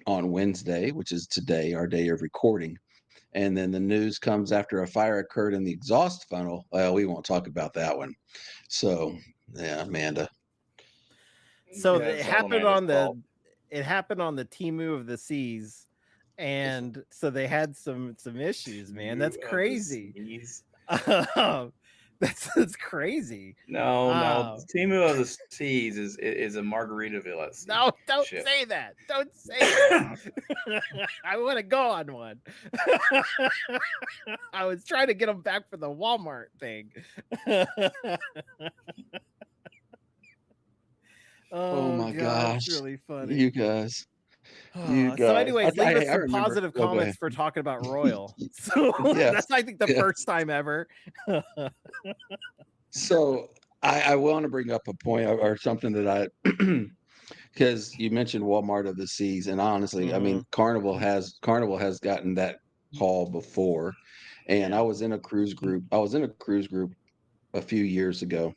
on Wednesday, which is today, our day of recording. And then the news comes after a fire occurred in the exhaust funnel. Well, we won't talk about that one. So, yeah, Amanda. So Yeah, it it's all happened Amanda's on fault. it happened on the Timu of the Seas, and so they had some issues, man. That's Of the crazy. seas. That's crazy. No, Oh. Timu of the Seas is a Margaritaville at sea. No, don't ship. say that. Don't say that. I want to go on one. I was trying to get them back for the Walmart thing. Oh my gosh. That's really funny. You guys. So, anyways, leave us I some remember. positive Oh, go comments ahead. for talking about Royal. So Yes, that's, I think, the yes. first time ever. So I want to bring up a point or something that I because you mentioned Walmart of the Seas, and honestly, I mean Carnival has gotten that call before, and I was in a cruise group. A few years ago,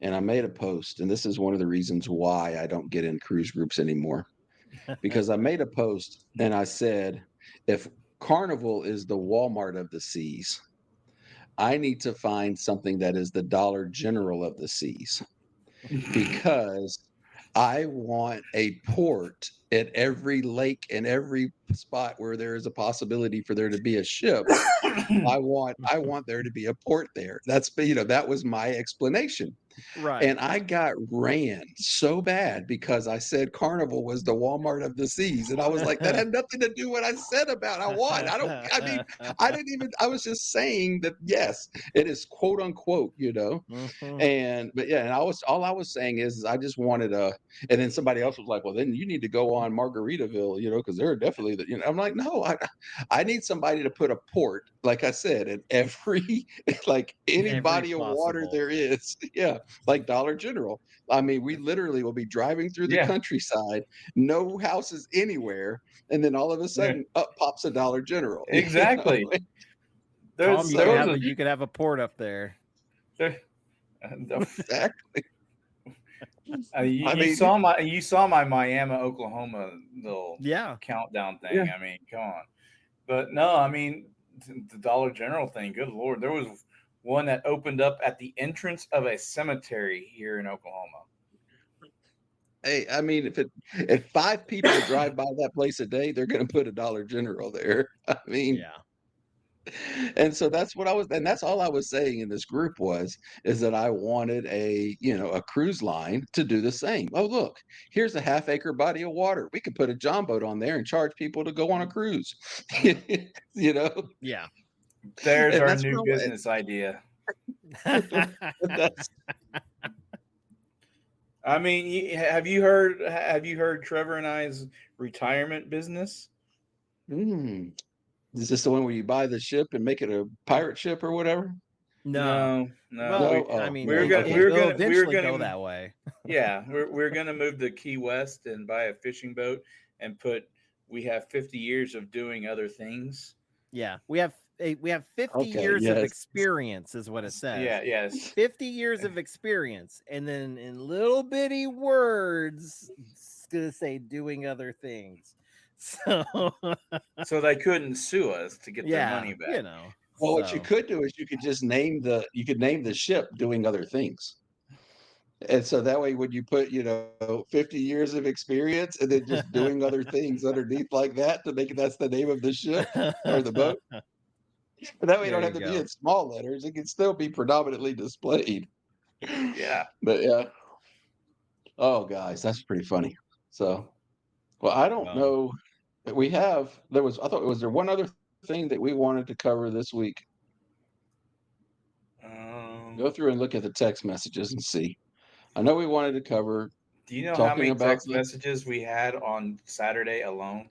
and I made a post, and this is one of the reasons why I don't get in cruise groups anymore. Because I made a post and I said, if Carnival is the Walmart of the seas, I need to find something that is the Dollar General of the seas, because I want a port at every lake and every spot where there is a possibility for there to be a ship. I want there to be a port there. That was my explanation. Right. And I got ran so bad because I said Carnival was the Walmart of the seas. And I was like, that had nothing to do with what I said about I was just saying that, yes, it is quote unquote, And all I was saying is I just wanted and then somebody else was like, well, then you need to go on Margaritaville, because they're definitely I'm like, no, I need somebody to put a port, like I said, in every, like any body of water possible. there is. Yeah. Like Dollar General. I mean, we literally will be driving through the countryside, no houses anywhere, and then all of a sudden up pops a Dollar General. Exactly. Tom, you could have a port up there. Exactly. You, I mean, you saw my Miami, Oklahoma little Yeah. countdown thing. yeah. I mean, come on. But no, I mean the Dollar General thing. Good Lord, there was one that opened up at the entrance of a cemetery here in Oklahoma. Hey, I mean, if five people drive by that place a day, they're going to put a Dollar General there. I mean, Yeah. and so that's what I was, and that's all I was saying in this group is that I wanted a cruise line to do the same. Oh, look, here's a half-acre body of water. We could put a John boat on there and charge people to go on a cruise. You know, Yeah. There's and our that's new what business idea. that's I mean, have you heard Trevor and I's retirement business? mm. Is this the one where you buy the ship and make it a pirate ship or whatever? No. No, no. Well, No, I oh, mean, no, okay. it'll We were eventually go gonna that way. yeah, we're gonna move to Key West and buy a fishing boat and put. We have 50 years of doing other things. Yeah. We have 50 Okay, years of yes. experience is what it says. Yeah, yes. 50 years of experience, and then in little bitty words it's gonna say doing other things. So So they couldn't sue us to get their yeah, money back. Well, what you so could do is you could just name the ship doing other things. And so that way when you put, 50 years of experience and then just doing other things underneath like that to make it that's the name of the ship or the boat. And that way you there don't you have to be go. in small letters. It can still be predominantly displayed. Yeah. But yeah. Oh guys, that's pretty funny. So well, I don't Well, know. I thought was there one other thing that we wanted to cover this week? Go Um, through and look at the text messages and see. I know we wanted to cover do you know how talking many about text the messages we had on Saturday alone?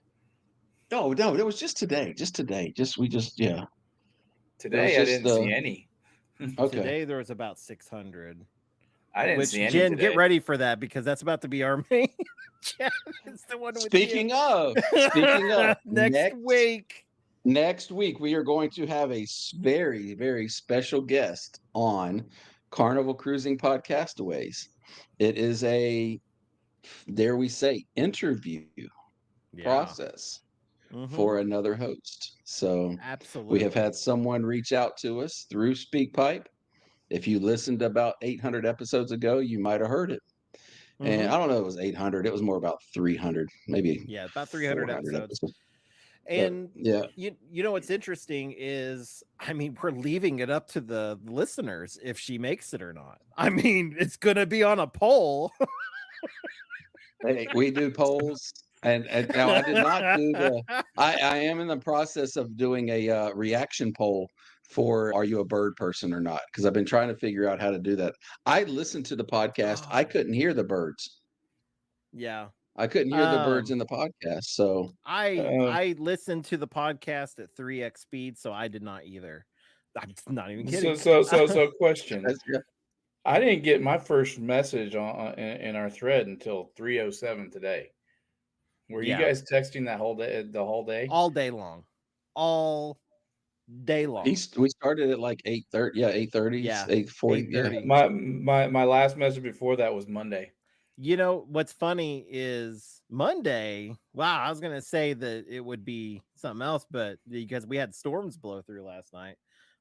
no, it was just today. Just today. Yeah. It was Today, I just didn't see any. okay. today there was about 600. I didn't Which see any Jen, get today. ready for that because that's about to be our main chat. It's the one with you. Speaking of, Next week. next week we are going to have a very, very special guest on Carnival Cruising Podcastaways. It is a, dare we say, interview Yeah. process Mm-hmm. for another host. So we have Absolutely. had someone reach out to us through SpeakPipe. If you listened about 800 episodes ago, you might have heard it. And Mm-hmm. I don't know, it was 800. It was more about 300, maybe Yeah, about 300 400 episodes. episodes. But And yeah, you know what's interesting is, I mean, we're leaving it up to the listeners if she makes it or not. I mean, it's gonna be on a poll. hey, we do polls. And now I did not do I am in the process of doing a reaction poll for are you a bird person or not? Because I've been trying to figure out how to do that. I listened to the podcast. I Oh, couldn't hear the birds. yeah. I couldn't hear the birds in Um, the podcast. So Uh, I listened to the podcast at 3x speed, so I did not either. I'm not even so, kidding. question. yeah. I didn't get my first message in our thread until 3:07 today. Were you Yeah, guys texting that whole day? The whole day? all day long. All day long. We started at like 8:30. Yeah, 8:30, Yeah, 8:40. Yeah. 8:30. My last message before that was Monday. You know what's funny is Monday. Wow, I was gonna say that it would be something else, but because we had storms blow through last night.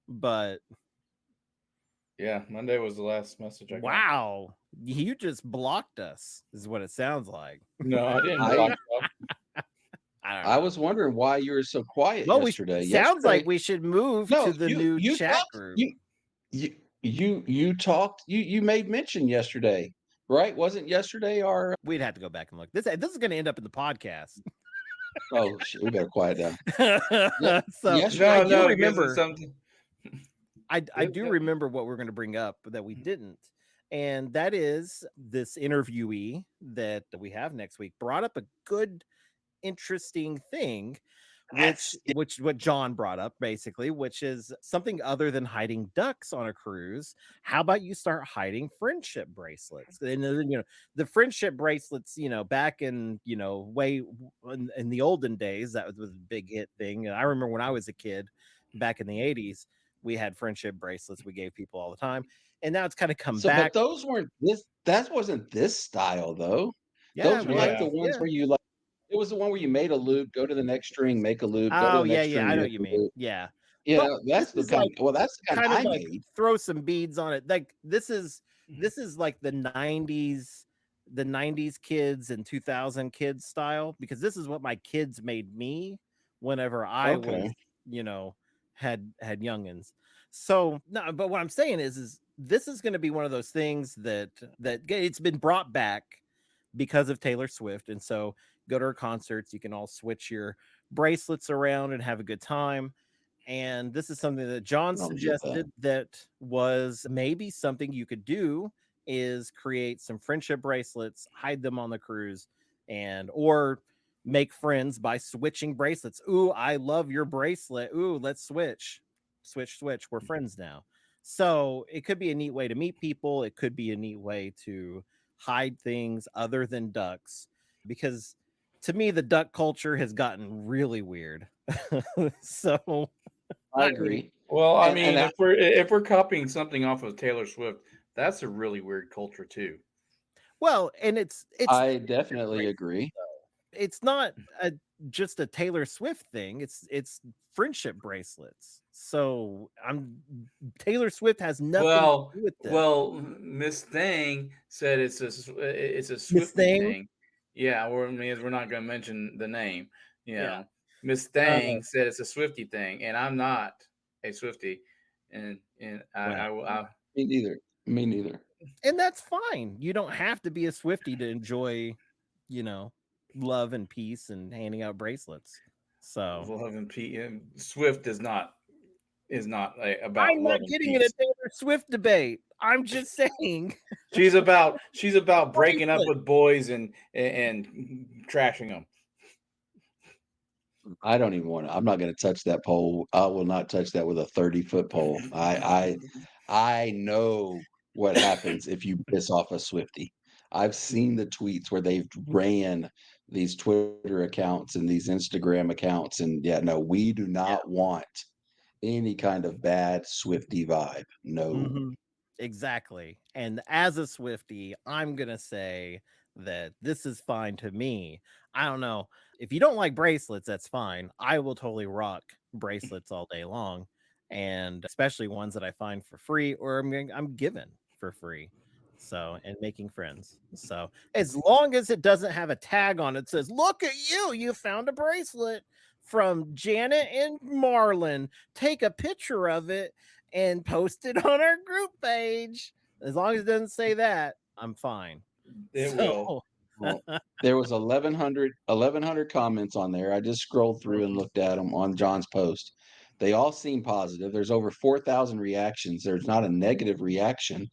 But Yeah, Monday was the last message I got. wow, you just blocked us, is what it sounds like. No, I didn't I block you. I don't I know. was wondering why you were so quiet Well, we yesterday. sounds like Yesterday, we should move no, to the new you chat talked group. you talked you made mention yesterday, right? Wasn't yesterday our We'd have to go back and look. This is going to end up in the podcast. oh shit, we better quiet down. Yeah, So yesterday I No, do no, because it's remember. something. I do remember what we're going to bring up that we didn't, and that is this interviewee that we have next week brought up a good, interesting thing, which what John brought up basically, which is something other than hiding ducks on a cruise. How about you start hiding friendship bracelets? And then, the friendship bracelets, back in way in the olden days, that was a big hit thing. And I remember when I was a kid back in the 80s, We had friendship bracelets we gave people all the time, and now it's kind of come So, but back. those weren't this. That wasn't this style though. Yeah, Those it were like was. Yeah. the ones Yeah. where you like. It was the one where you made a loop, go to the next string, make a loop, go to Oh the yeah, next yeah. string, I know make what you a mean. loop. Yeah, Yeah, but that's this the is kind. like Well, that's the kind kind of I like made. throw some beads on it. Like this is like the 90s kids and 2000 kids style, because this is what my kids made me whenever I was, Okay. you know, had youngins. So no, but what I'm saying is this is going to be one of those things that it's been brought back because of Taylor Swift. And so go to her concerts, you can all switch your bracelets around and have a good time. And this is something that John I don't get that. suggested that was maybe something you could do, is create some friendship bracelets, hide them on the cruise, and or make friends by switching bracelets. Ooh, I love your bracelet. Ooh, let's switch. We're friends now. So it could be a neat way to meet people. It could be a neat way to hide things other than ducks, because to me the duck culture has gotten really weird. So I I mean, agree. Well, I And mean, I, if we're copying something off of Taylor Swift, that's a really weird culture too. well, and it's I friendship definitely bracelets, agree. though. It's not just a Taylor Swift thing. It's friendship bracelets. So I'm Taylor Swift has nothing to Well, do with this. well, Miss Thing said it's a Miss Swifty Thing, thing. Yeah, we're not going to mention the name. You yeah. know, Miss Uh, Thing said it's a Swifty thing, and I'm not a Swifty, and well, Me neither. Me neither. and that's fine. You don't have to be a Swifty to enjoy, you know, love and peace and handing out bracelets. So love and peace. Swift is not about I'm not love and getting in a peace. Taylor Swift debate. I'm just saying She's about breaking up bracelet. with boys and trashing them. I don't even want to. I'm not going to touch that pole. I will not touch that with a 30-foot pole. I know what happens if you piss off a Swifty. I've seen the tweets where they've ran these Twitter accounts and these Instagram accounts, and yeah, no, we do Yeah. not want any kind of bad Swifty vibe. No. Mhm. Exactly. And as a Swifty, I'm going to say that this is fine to me. I don't know. If you don't like bracelets, that's fine. I will totally rock bracelets all day long, and especially ones that I find for free or I'm given for free. So, and making friends. So, as long as it doesn't have a tag on it that says, "Look at you, you found a bracelet from Janet and Marlon. Take a picture of it and post it on our group page." As long as it doesn't say that, I'm fine. It will. So, Well, there was 1,100 comments on there. I just scrolled through and mhm, looked at them on John's post. They all seem positive. There's over 4,000 reactions. There's not a negative reaction.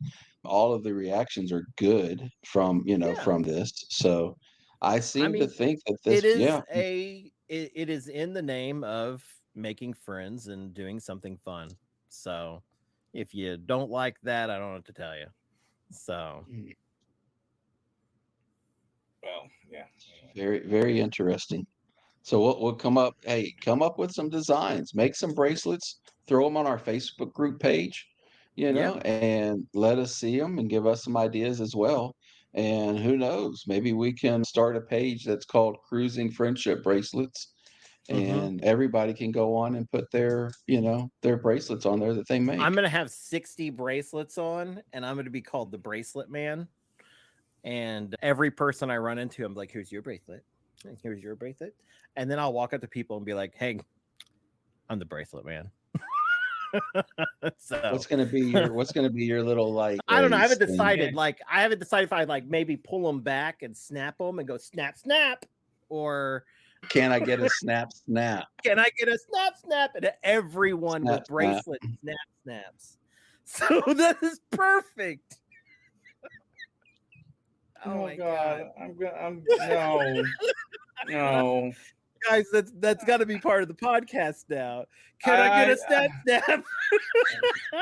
All of the reactions are good from, yeah, from this. So I I seem to mean, think that it this, is yeah, it is in the name of making friends and doing something fun. So, if you don't like that, I don't know what to tell you. So, Well, yeah. very, very interesting. So we'll come up, hey, come up with some designs, make some bracelets, throw them on our Facebook group page, yeah. and let us see them and give us some ideas as well. And who knows, maybe we can start a page that's called Cruising Friendship Bracelets, Mhm. and everybody can go on and put their bracelets on there that they I'm make. going to have 60 bracelets on, and I'm going to be called the Bracelet Man. And every person I run into, I'm like, "Here's your bracelet. And here's your bracelet." And then I'll walk up to people and be like, "Hey, I'm the Bracelet Man." So What's gonna be your little like I don't know. I haven't thing? decided. Like, I haven't decided if I like maybe pull them back and snap them and go snap, snap, or Can I get a snap snap? can I get a snap, snap? And everyone Snap with snap. bracelet snap, snaps. So that is perfect. Oh Oh my God, god, I'm no. guys, that's got to be part of the podcast now. Can I get I a snap, snap?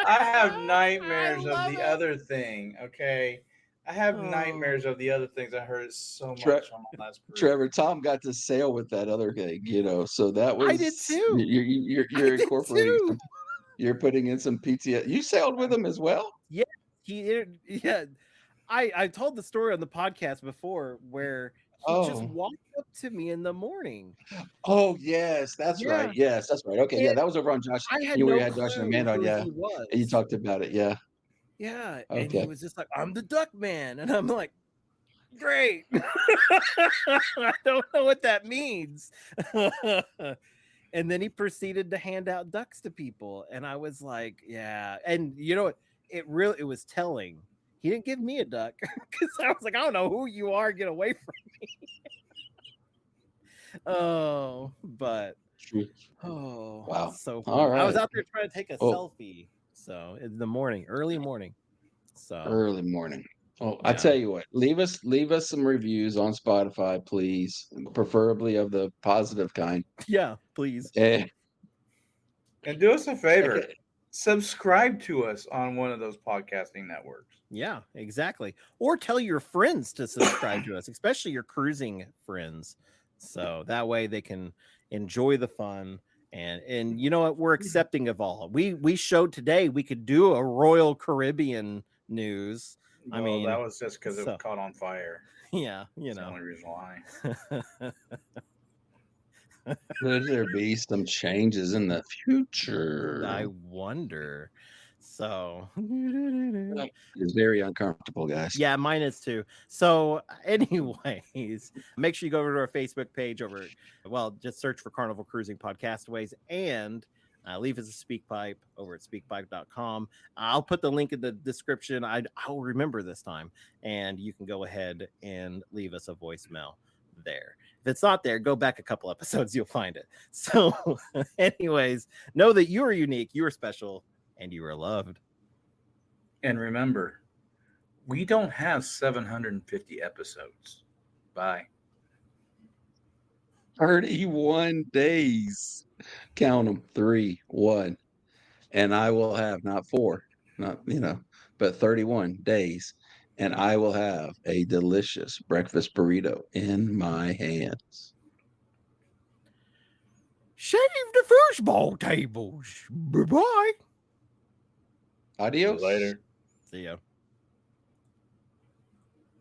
I have I nightmares of love the it. other thing. Okay, I have Oh, nightmares of the other things. I heard it so Tre- much on my last cruise. Trevor, Tom got to sail with that other thing, so that I did was too. you're I did incorporating too. some. You're putting in some PTSD. You sailed with him as well? Yeah, yeah. I told the story on the podcast before where he just Oh. walked up to me in the morning. Oh, yes, that's right. Yeah, Yes, that's right. Okay, yeah, and that was over on Josh. I had You where you no had Josh and clue Amanda on, who yeah. he And you was. talked about it, yeah. Yeah, and he Okay. was just like, "I'm the duck man," and I'm like, "Great." I don't know what that means. And then he proceeded to hand out ducks to people, and I was like, "Yeah." And you know what? It was telling. He didn't give me a duck because I was like, "I don't know who you are. Get away from me." Oh, but True. oh, Wow. so All funny. I was right. out there trying to take a Oh, selfie. So in the morning, early morning. So early morning. Oh, I yeah. tell you what, leave us some reviews on Spotify, please, preferably of the positive kind. Yeah, please. And And do us a favor. second, Subscribe to us on one of those podcasting networks. Yeah, exactly. Or tell your friends to subscribe to us, especially your cruising friends. So that way they can enjoy the fun. And you know what? We're accepting of all. We showed today we could do a Royal Caribbean news. I Well, that mean, was just because it so caught on fire. yeah, you That's the know. only reason why. could there be some changes in the future? I wonder. So It's very uncomfortable, guys. yeah, mine is too. So, anyways, make sure you go over to our Facebook page just search for Carnival Cruising Podcastaways and leave us a speak pipe over at speakpipe.com. I'll put the link in the description. I'll remember this time, and you can go ahead and leave us a voicemail there. If it's not there, go back a couple episodes, you'll find it. So, anyways, know that you are unique, you are special, and you are loved. And remember, we don't have 750 episodes. Bye. 31 days. Count them. 3, 1. And I will have not 4, not, but 31 days. And I will have a delicious breakfast burrito in my hands. Save the foosball tables. Bye-bye. Adios. Later. See ya.